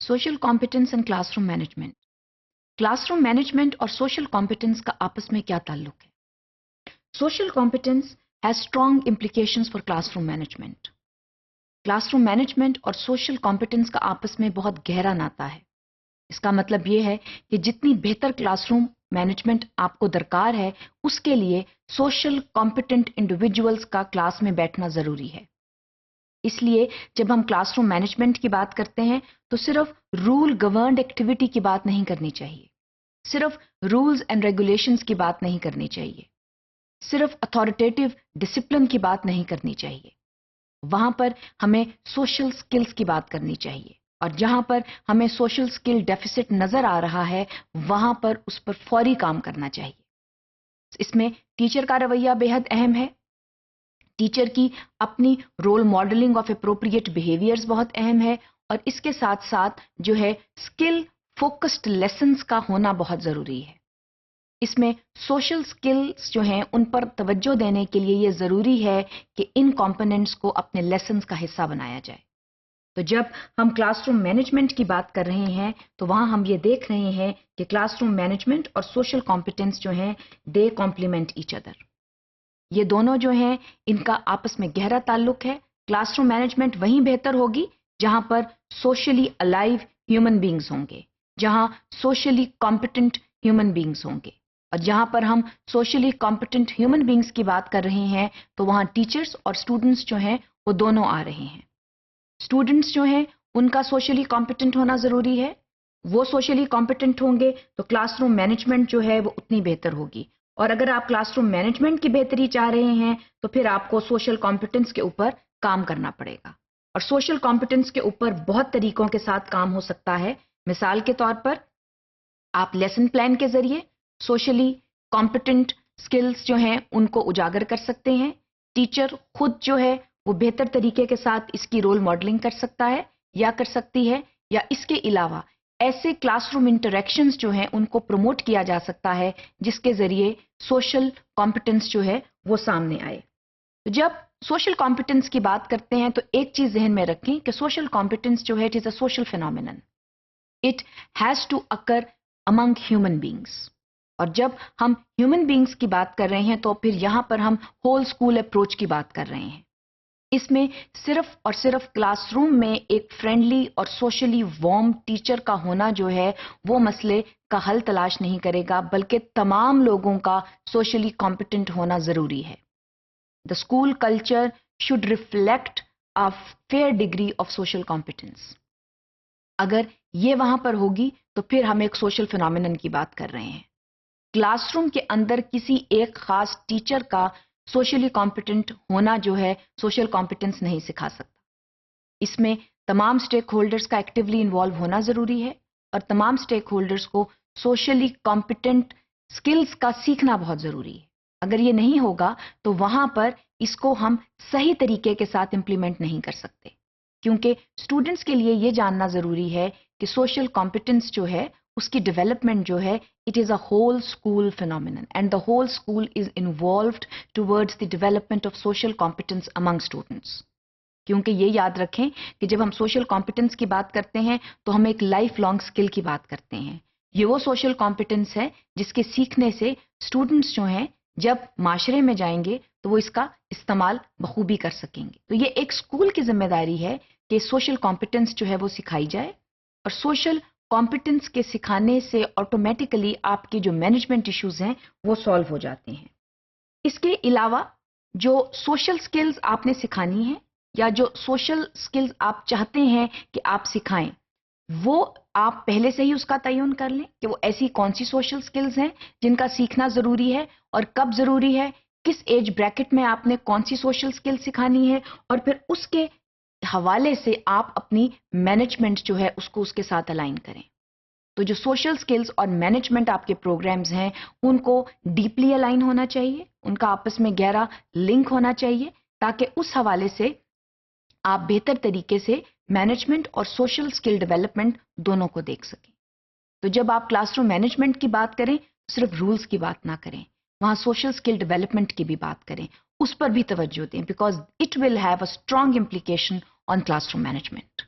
Social competence and classroom management. Classroom management और social competence का आपस में क्या ताल्लुक है? Social competence has strong implications for classroom management. Classroom management और सोशल कॉम्पिटेंस का आपस में बहुत गहरा नाता है। इसका मतलब यह है कि जितनी बेहतर क्लासरूम मैनेजमेंट आपको दरकार है, उसके लिए सोशल कॉम्पिटेंट इंडिविजुअल्स का क्लास में बैठना जरूरी है। इसलिए जब हम क्लासरूम मैनेजमेंट की बात करते हैं तो सिर्फ रूल गवर्नड एक्टिविटी की बात नहीं करनी चाहिए, सिर्फ रूल्स एंड रेगुलेशंस की बात नहीं करनी चाहिए, सिर्फ अथॉरिटेटिव डिसिप्लिन की बात नहीं करनी चाहिए। वहां पर हमें सोशल स्किल्स की बात करनी चाहिए, और जहां पर हमें सोशल स्किल डेफिसिट नजर आ रहा है, वहां पर उस पर फौरी काम करना चाहिए। इसमें टीचर का रवैया बेहद अहम है। टीचर की अपनी role modelling of appropriate behaviours बहुत अहम है, और इसके साथ साथ जो है स्किल फोकस्ड लेसन्स का होना बहुत जरूरी है। इसमें सोशल स्किल्स जो हैं उन पर तवज्जो देने के लिए ये जरूरी है कि इन कंपोनेंट्स को अपने लेसन्स का हिस्सा बनाया जाए। तो जब हम क्लासरूम मैनेजमेंट की बात कर रहे हैं तो वहां हम ये देख रहे हैं कि क्लासरूम मैनेजमेंट और सोशल कॉम्पिटेंस जो हैं दे कॉम्प्लीमेंट ईच अदर। ये दोनों जो हैं इनका आपस में गहरा ताल्लुक है। क्लासरूम मैनेजमेंट वहीं बेहतर होगी जहां पर सोशली अलाइव ह्यूमन बींग्स होंगे, जहां सोशली कॉम्पिटेंट ह्यूमन बींग्स होंगे। और जहां पर हम सोशली कॉम्पिटेंट ह्यूमन बींग्स की बात कर रहे हैं तो वहां टीचर्स और स्टूडेंट्स जो हैं वो दोनों आ रहे हैं। स्टूडेंट्स जो हैं उनका सोशली कॉम्पिटेंट होना जरूरी है। वो सोशली कॉम्पिटेंट होंगे तो क्लासरूम मैनेजमेंट जो है वो उतनी बेहतर होगी। और अगर आप क्लासरूम मैनेजमेंट की बेहतरी चाह रहे हैं तो फिर आपको सोशल कॉम्पिटेंस के ऊपर काम करना पड़ेगा। और सोशल कॉम्पिटेंस के ऊपर बहुत तरीकों के साथ काम हो सकता है। मिसाल के तौर पर आप लेसन प्लान के जरिए सोशली कॉम्पिटेंट स्किल्स जो हैं उनको उजागर कर सकते हैं। टीचर खुद जो है वो बेहतर तरीके के साथ इसकी रोल मॉडलिंग कर सकता है या कर सकती है, या इसके अलावा ऐसे क्लासरूम इंटरेक्शंस जो हैं उनको प्रमोट किया जा सकता है जिसके जरिए सोशल कॉम्पिटेंस जो है वो सामने आए। तो जब सोशल कॉम्पिटेंस की बात करते हैं तो एक चीज जहन में रखें कि सोशल कॉम्पिटेंस जो है it is a social phenomenon. It has to occur among human beings. और जब हम ह्यूमन बींग्स की बात कर रहे हैं तो फिर यहां पर हम होल स्कूल अप्रोच की बात कर रहे हैं। इसमें सिर्फ और सिर्फ क्लासरूम में एक फ्रेंडली और सोशली वार्म टीचर का होना जो है वो मसले का हल तलाश नहीं करेगा, बल्कि तमाम लोगों का सोशली कॉम्पिटेंट होना जरूरी है। The school culture should reflect a fair degree of social competence. अगर ये वहां पर होगी तो फिर हम एक सोशल फिनोमिनन की बात कर रहे हैं। क्लासरूम के अंदर किसी एक खास टीचर का सोशली कॉम्पिटेंट होना जो है सोशल कॉम्पिटेंस नहीं सिखा सकता। इसमें तमाम स्टेक होल्डर्स का एक्टिवली इन्वॉल्व होना जरूरी है, और तमाम स्टेक होल्डर्स को सोशली कॉम्पिटेंट स्किल्स का सीखना बहुत जरूरी है। अगर ये नहीं होगा तो वहां पर इसको हम सही तरीके के साथ इंप्लीमेंट नहीं कर सकते, क्योंकि स्टूडेंट्स के लिए ये जानना जरूरी है कि सोशल कॉम्पिटेंस जो है उसकी डेवलपमेंट जो है it is a whole school phenomenon, and the whole school is involved towards the development of social competence among students. क्योंकि ये याद रखें कि जब हम सोशल कॉम्पिटेंस की बात करते हैं तो हम एक लाइफ लॉन्ग स्किल की बात करते हैं। ये वो सोशल कॉम्पिटेंस है जिसके सीखने से स्टूडेंट्स जो हैं जब माशरे में जाएंगे तो वो इसका इस्तेमाल बखूबी कर सकेंगे। तो ये एक स्कूल की जिम्मेदारी है कि सोशल कॉम्पिटेंस जो है वो सिखाई जाए, और सोशल कॉम्पिटेंस के सिखाने से ऑटोमेटिकली आपके जो मैनेजमेंट इश्यूज हैं वो सॉल्व हो जाते हैं। इसके अलावा जो सोशल स्किल्स आपने सिखानी है या जो सोशल स्किल्स आप चाहते हैं कि आप सिखाएं, वो आप पहले से ही उसका तयन कर लें कि वो ऐसी कौन सी सोशल स्किल्स हैं जिनका सीखना जरूरी है और कब जरूरी है, किस एज ब्रैकेट में आपने कौन सी सोशल स्किल सिखानी है, और फिर उसके हवाले से आप अपनी मैनेजमेंट जो है उसको उसके साथ अलाइन करें। तो जो सोशल स्किल्स और मैनेजमेंट आपके प्रोग्राम्स हैं उनको डीपली अलाइन होना चाहिए, उनका आपस में गहरा लिंक होना चाहिए, ताकि उस हवाले से आप बेहतर तरीके से मैनेजमेंट और सोशल स्किल डेवलपमेंट दोनों को देख सकें। तो जब आप क्लासरूम मैनेजमेंट की बात करें तो सिर्फ रूल्स की बात ना करें, वहां सोशल स्किल डेवलपमेंट की भी बात करें, उस पर भी तवज्जो दें, because it will have a strong implication on classroom management.